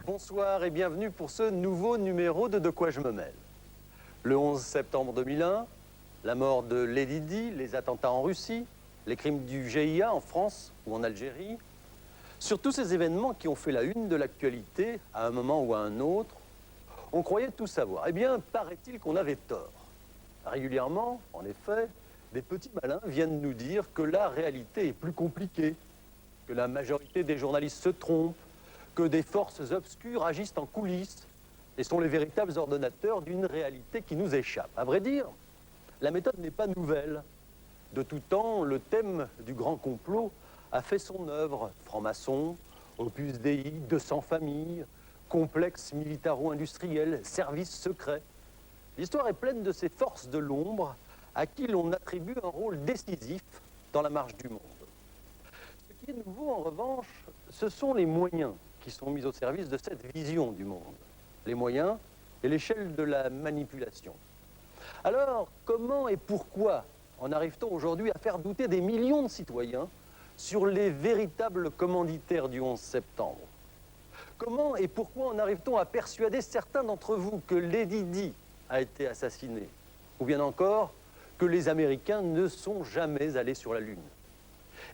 Bonsoir et bienvenue pour ce nouveau numéro de quoi je me mêle. Le 11 septembre 2001, la mort de Lady Di, les attentats en Russie, les crimes du GIA en France ou en Algérie. Sur tous ces événements qui ont fait la une de l'actualité, à un moment ou à un autre, on croyait tout savoir. Eh bien, paraît-il qu'on avait tort. Régulièrement, en effet, des petits malins viennent nous dire que la réalité est plus compliquée, que la majorité des journalistes se trompent, que des forces obscures agissent en coulisses et sont les véritables ordonnateurs d'une réalité qui nous échappe. À vrai dire, la méthode n'est pas nouvelle. De tout temps, le thème du grand complot a fait son œuvre. Francs-maçons, Opus Dei, 200 familles, complexe militaro-industriel, services secrets. L'histoire est pleine de ces forces de l'ombre à qui l'on attribue un rôle décisif dans la marche du monde. Ce qui est nouveau, en revanche, ce sont les moyens qui sont mis au service de cette vision du monde. Les moyens et l'échelle de la manipulation. Alors, comment et pourquoi en arrive-t-on aujourd'hui à faire douter des millions de citoyens sur les véritables commanditaires du 11 septembre? Comment et pourquoi en arrive-t-on à persuader certains d'entre vous que Lady Di a été assassinée? Ou bien encore, que les Américains ne sont jamais allés sur la Lune?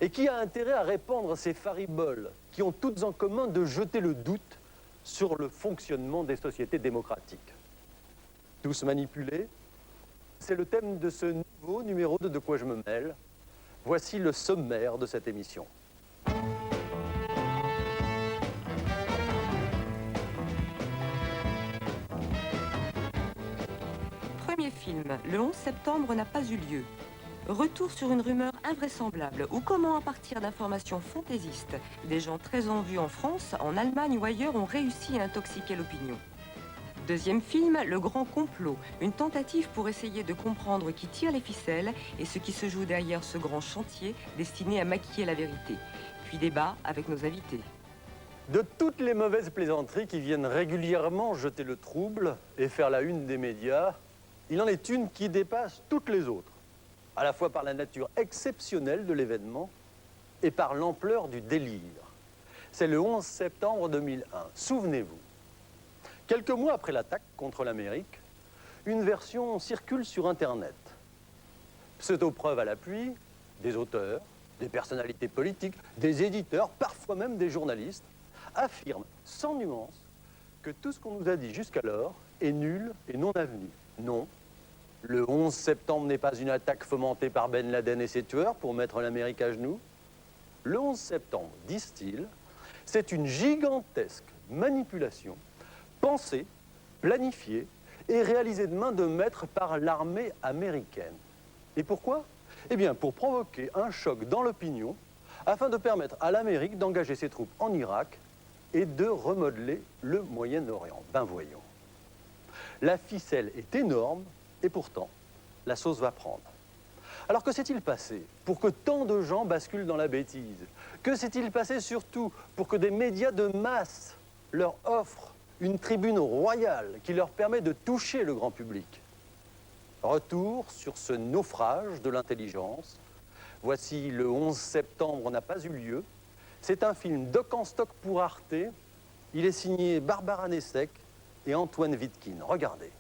Et qui a intérêt à répandre ces fariboles qui ont toutes en commun de jeter le doute sur le fonctionnement des sociétés démocratiques? Tous manipulés, c'est le thème de ce nouveau numéro de quoi je me mêle. Voici le sommaire de cette émission. Premier film, le 11 septembre n'a pas eu lieu. Retour sur une rumeur invraisemblable ou comment, à partir d'informations fantaisistes, des gens très en vue en France, en Allemagne ou ailleurs ont réussi à intoxiquer l'opinion. Deuxième film, le grand complot, une tentative pour essayer de comprendre qui tire les ficelles et ce qui se joue derrière ce grand chantier destiné à maquiller la vérité. Puis débat avec nos invités. De toutes les mauvaises plaisanteries qui viennent régulièrement jeter le trouble et faire la une des médias, il en est une qui dépasse toutes les autres, à la fois par la nature exceptionnelle de l'événement et par l'ampleur du délire. C'est le 11 septembre 2001. Souvenez-vous, quelques mois après l'attaque contre l'Amérique, une version circule sur Internet. Pseudo-preuve à l'appui, des auteurs, des personnalités politiques, des éditeurs, parfois même des journalistes, affirment sans nuance que tout ce qu'on nous a dit jusqu'alors est nul et non avenu. Non, le 11 septembre n'est pas une attaque fomentée par Ben Laden et ses tueurs pour mettre l'Amérique à genoux. Le 11 septembre, disent-ils, c'est une gigantesque manipulation pensée, planifiée et réalisée de main de maître par l'armée américaine. Et pourquoi? Eh bien, pour provoquer un choc dans l'opinion, afin de permettre à l'Amérique d'engager ses troupes en Irak et de remodeler le Moyen-Orient. Ben voyons. La ficelle est énorme et pourtant, la sauce va prendre. Alors que s'est-il passé pour que tant de gens basculent dans la bêtise? Que s'est-il passé surtout pour que des médias de masse leur offrent une tribune royale qui leur permet de toucher le grand public? Retour sur ce naufrage de l'intelligence. Voici le 11 septembre n'a pas eu lieu. C'est un film doc en stock pour Arte. Il est signé Barbara Nessek et Antoine Wittkin. Regardez.